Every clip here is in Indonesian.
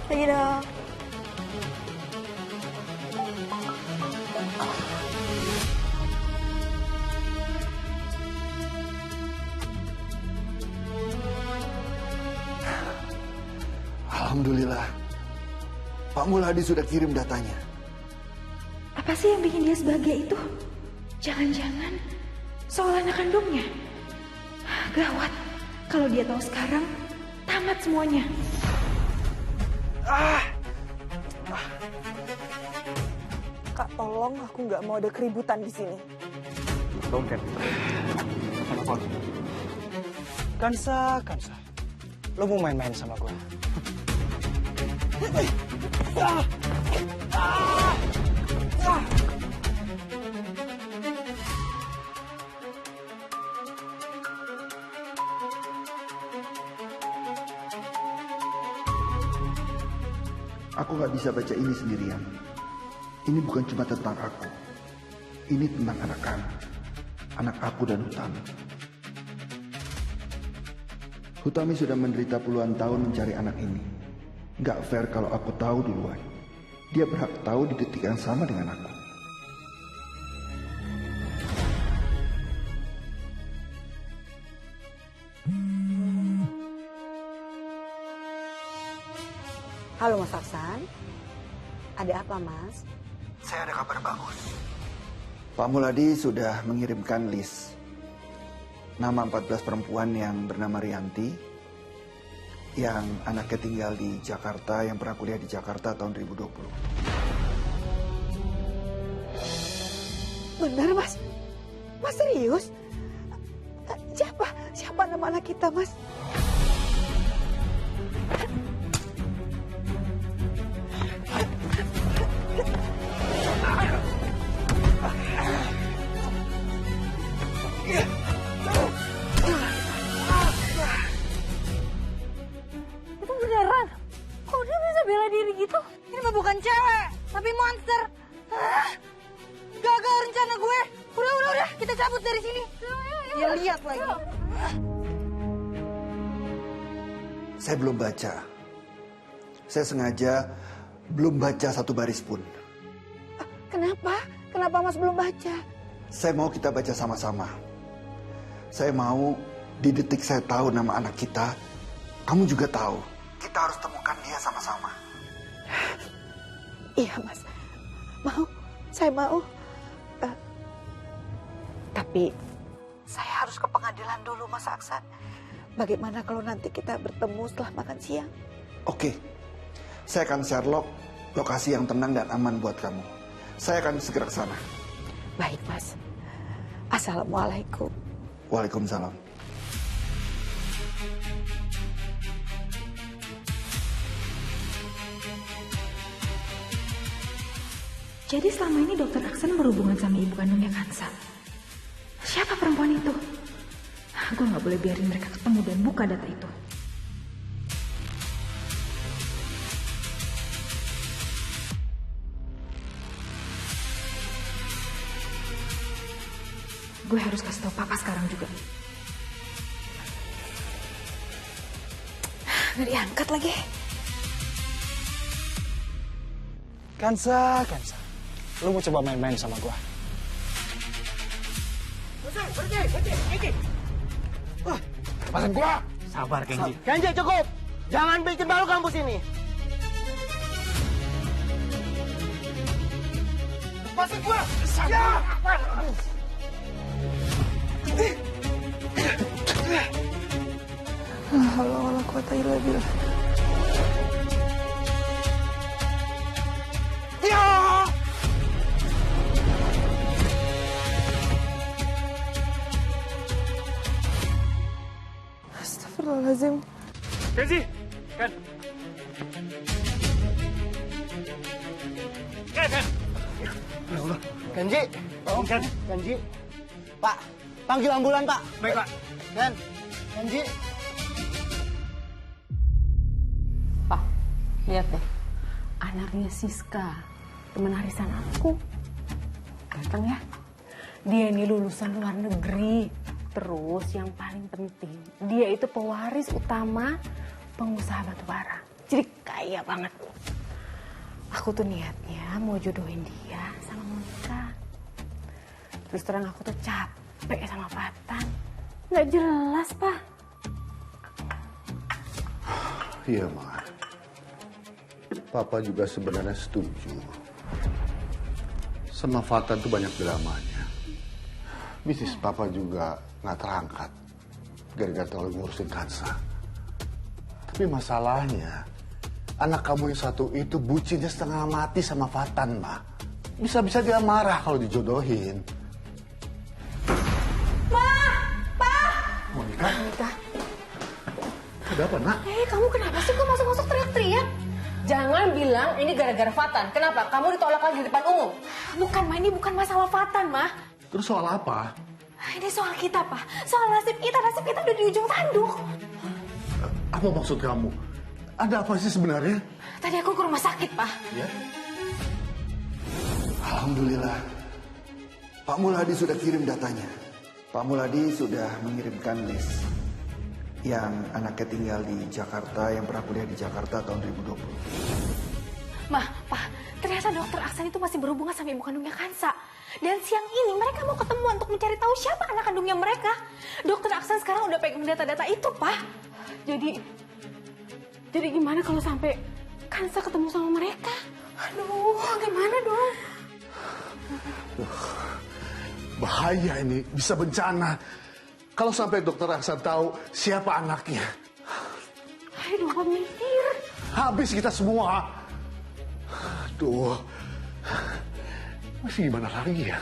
Lagi dong. Alhamdulillah, Pak Mulhadi sudah kirim datanya. Apa sih yang bikin dia sebahagia itu? Jangan-jangan soal anak kandungnya. Gawat, kalau dia tahu sekarang, tamat semuanya. Kak, tolong aku nggak mau ada keributan di sini. Tolong Ken. Telepon. Kansa. Lo mau main-main sama gue? Aku nggak bisa baca ini sendirian. Ini bukan cuma tentang aku. Ini tentang anak-anak. Anak aku dan Hutami. Hutami sudah menderita puluhan tahun mencari anak ini. Nggak fair kalau aku tahu duluan. Dia berhak tahu di detik yang sama dengan aku. Halo Mas Aksan, ada apa Mas? Saya ada kabar bagus. Pak Mulhadi sudah mengirimkan list nama 14 perempuan yang bernama Rianti, yang anaknya tinggal di Jakarta, yang pernah kuliah di Jakarta tahun 2020. Benar Mas? Mas serius? Siapa nama anak kita Mas? Itu beneran? Kok dia bisa bela diri gitu? Ini mah bukan cewek, tapi monster. Gagal rencana gue. Udah, kita cabut dari sini. Ya lihat lagi. Saya belum baca. Saya sengaja belum baca satu baris pun. Kenapa? Kenapa Mas belum baca? Saya mau kita baca sama-sama. Saya mau di detik saya tahu nama anak kita, kamu juga tahu. Kita harus temukan dia sama-sama. Iya Mas, saya mau. Tapi saya harus ke pengadilan dulu Mas Aksan. Bagaimana kalau nanti kita bertemu setelah makan siang? Oke, saya akan Sherlock lokasi yang tenang dan aman buat kamu. Saya akan segera ke sana. Baik Mas. Assalamualaikum. Waalaikumsalam. Jadi selama ini Dokter Aksan berhubungan sama ibu kandungnya Kansa. Siapa perempuan itu? Gue gak boleh biarin mereka ketemu dan buka data itu. Gue harus kasih tau papa sekarang juga. Gak diangkat lagi. Kansa. Lu mau coba main-main sama gua? Berhenti. Lepasin gua! Sabar, Kenji. Kenji, cukup. Jangan bikin malu kampus ini. Lepasin gua! Ya! Halo, kuota ilabil. Astagfirullahaladzim. Kenji! Ken! Ya Allah. Kenji. Ken! Kenji. Pak, panggil ambulan, Pak. Baik, Pak. Dan Kenji. Pak, lihat deh. Anaknya Siska, teman arisan aku. Ganteng ya. Dia ini lulusan luar negeri. Terus yang paling penting, dia itu pewaris utama pengusaha batubara. Jadi kaya banget. Aku tuh niatnya mau jodohin dia sama Monica. Terus terang aku tuh capek sama Fatan. Nggak jelas, Pak. Iya, Ma. Papa juga sebenarnya setuju. Sama Fatan tuh banyak dramanya. Bisnis Papa juga nggak terangkat. Gara-gara terlalu ngurusin Kansa. Tapi masalahnya, anak kamu yang satu itu bucinnya setengah mati sama Fatan, Ma. Bisa-bisa dia marah kalau dijodohin. Monica? Monica. Ada apa, Nak? Kamu kenapa sih kok masuk-masuk teriak-teriak? Jangan bilang ini gara-gara Fatan. Kenapa? Kamu ditolak lagi di depan umum. Bukan, Ma. Ini bukan masalah Fatan, Ma. Terus soal apa? Ini soal kita, Pak. Soal nasib kita. Nasib kita udah di ujung tanduk. Apa maksud kamu? Ada apa sih sebenarnya? Tadi aku ke rumah sakit, Pak. Ya? Alhamdulillah. Pak Muladi sudah kirim datanya. Pak Muladi sudah mengirimkan list yang anaknya tinggal di Jakarta, yang pernah kuliah di Jakarta tahun 2020. Ma, Pak, ternyata dokter Aksan itu masih berhubungan sama ibu kandungnya Kansa. Dan siang ini mereka mau ketemu untuk mencari tahu siapa anak kandungnya mereka. Dokter Aksan sekarang udah pegang data-data itu, Pak. Jadi gimana kalau sampai Kansa ketemu sama mereka? Aduh, gimana dong? Bahaya ini, bisa bencana. Kalau sampai dokter Aksan tahu siapa anaknya. Aduh, Pak mikir. Habis kita semua. Aduh. Masih gimana lagi ya?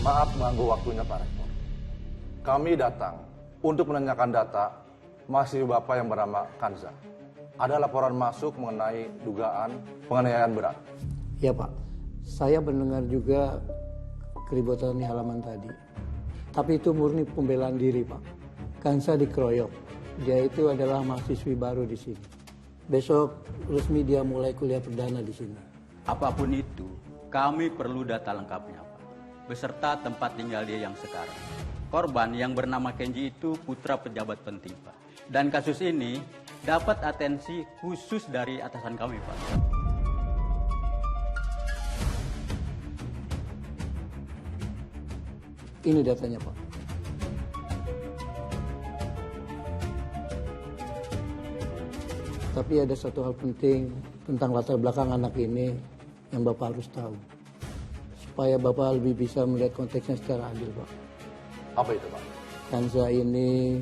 Maaf mengganggu waktunya Pak Rektor. Kami datang untuk menanyakan data mahasiswa Bapak yang bernama Kanza. Ada laporan masuk mengenai dugaan penganiayaan berat. Ya Pak, saya mendengar juga keributan di halaman tadi. Tapi itu murni pembelaan diri Pak. Kansa dikeroyok. Dia itu adalah mahasiswi baru di sini. Besok resmi dia mulai kuliah perdana di sini. Apapun itu, kami perlu data lengkapnya, Pak. Beserta tempat tinggal dia yang sekarang. Korban yang bernama Kenji itu putra pejabat penting, Pak. Dan kasus ini dapat atensi khusus dari atasan kami, Pak. Ini datanya, Pak. Tapi ada satu hal penting tentang latar belakang anak ini yang Bapak harus tahu. Supaya Bapak lebih bisa melihat konteksnya secara adil, Pak. Apa itu, Pak? Kanza ini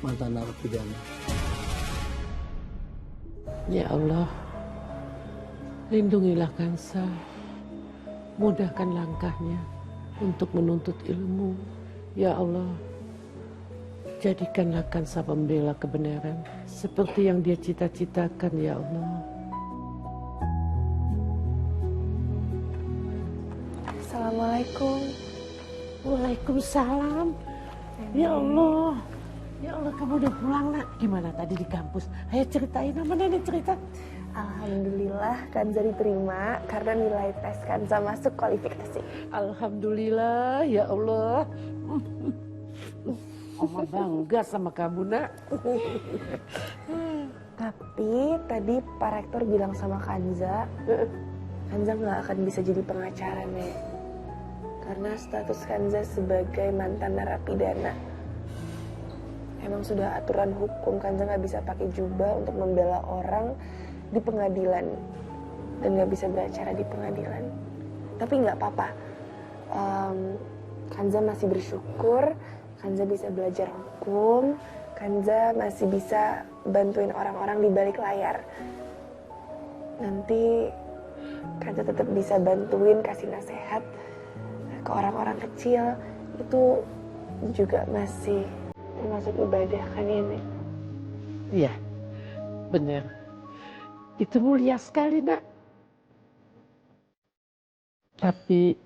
mantan narapidana. Ya Allah, lindungilah Kansa. Mudahkan langkahnya untuk menuntut ilmu. Ya Allah, jadikanlah Kansa pembela kebenaran seperti yang dia cita-citakan, ya Allah. Assalamualaikum. Waalaikumsalam. Ya Allah. Ya Allah, kamu udah pulang, Nak. Gimana tadi di kampus? Ayo ceritain, sama nenek cerita. Alhamdulillah Kanza diterima karena nilai tes Kanza masuk kualifikasi. Alhamdulillah, ya Allah. Oma bangga sama kamu, Nak. Tapi tadi Pak Rektor bilang sama Kanza nggak akan bisa jadi pengacara, Nek. Karena status Kanza sebagai mantan narapidana. Emang sudah aturan hukum, Kanza nggak bisa pakai jubah untuk membela orang di pengadilan. Dan nggak bisa beracara di pengadilan. Tapi nggak apa-apa. Kanza masih bersyukur, Kanza bisa belajar hukum, Kanza masih bisa bantuin orang-orang di balik layar. Nanti Kanza tetap bisa bantuin, kasih nasihat ke orang-orang kecil. Itu juga masih termasuk ibadah kan ya, Nek? Iya, benar. Itu mulia sekali, Nak. Tapi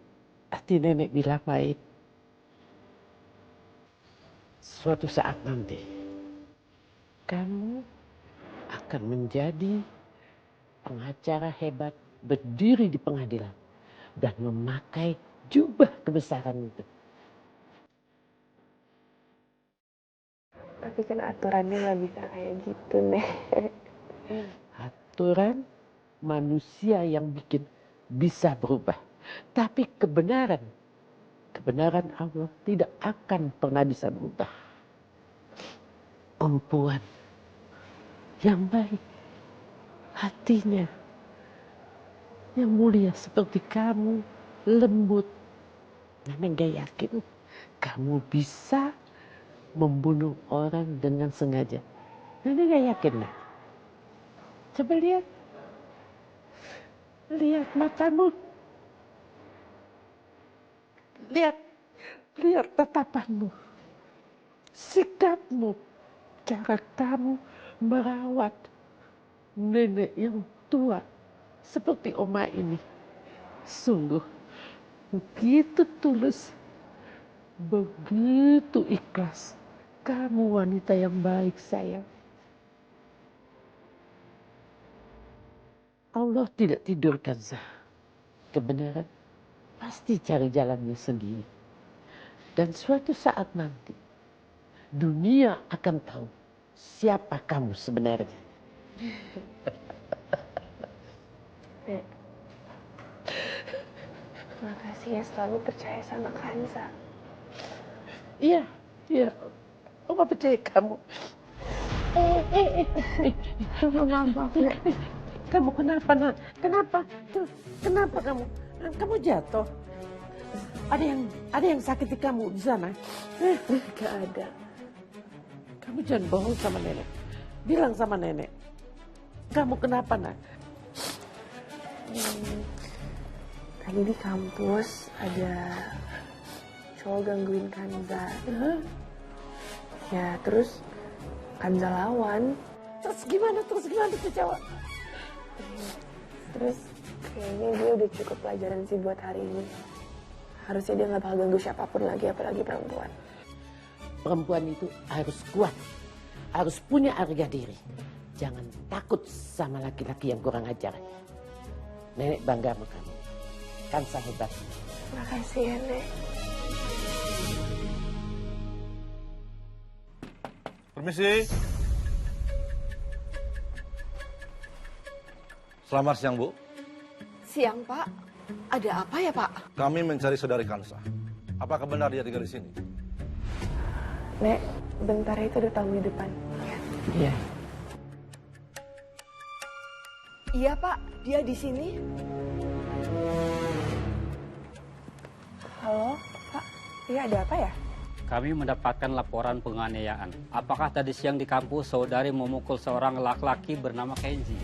hati nenek bilang baik. Suatu saat nanti, kamu akan menjadi pengacara hebat berdiri di pengadilan. dan memakai jubah kebesaran itu. Tapi kan aturannya nggak bisa kayak gitu, Nek. Aturan manusia yang bikin bisa berubah. Tapi kebenaran Allah tidak akan pernah bisa berubah. Perempuan yang baik hatinya, yang mulia seperti kamu, lembut. Nenek gak yakin kamu bisa membunuh orang dengan sengaja. Nenek gak yakin, Nek. Coba lihat. Lihat matamu. Lihat tatapanmu. Sikapmu. Cara kamu merawat nenek yang tua seperti Oma ini. Sungguh begitu tulus, begitu ikhlas. Kamu wanita yang baik, sayang. Allah tidak tidur, Kanza. Kebenaran pasti cari jalannya sendiri. Dan suatu saat nanti, dunia akan tahu siapa kamu sebenarnya. Nek, makasih ya selalu percaya sama Kanza. Iya. Oma percaya kamu. Kamu kenapa, Nak? Kenapa kamu? Kamu jatuh? Ada yang sakiti kamu di sana? Gak ada. Kamu jangan bohong sama nenek. Bilang sama nenek. Kamu kenapa, Nak? Tadi di kampus ada cowok gangguin Kanza. Ya terus Kanza lawan. Terus gimana tuh cowok? Terus kayaknya dia udah cukup pelajaran sih buat hari ini. Harusnya dia gak bakal ganggu siapapun lagi, apalagi perempuan. Perempuan itu harus kuat, harus punya harga diri. Jangan takut sama laki-laki yang kurang ajar. Nenek bangga sama kamu. Kanza hebat. Makasih ya, Nek. Permisi. Selamat siang, Bu. Siang, Pak. Ada apa ya, Pak? Kami mencari saudari Kansa. Apakah benar dia tinggal di sini? Nek, bentar itu ada tamu di depan. Iya. Iya, Pak. Dia di sini. Halo, Pak. Iya, ada apa ya? Kami mendapatkan laporan penganiayaan. Apakah tadi siang di kampus saudari memukul seorang laki-laki bernama Kenji?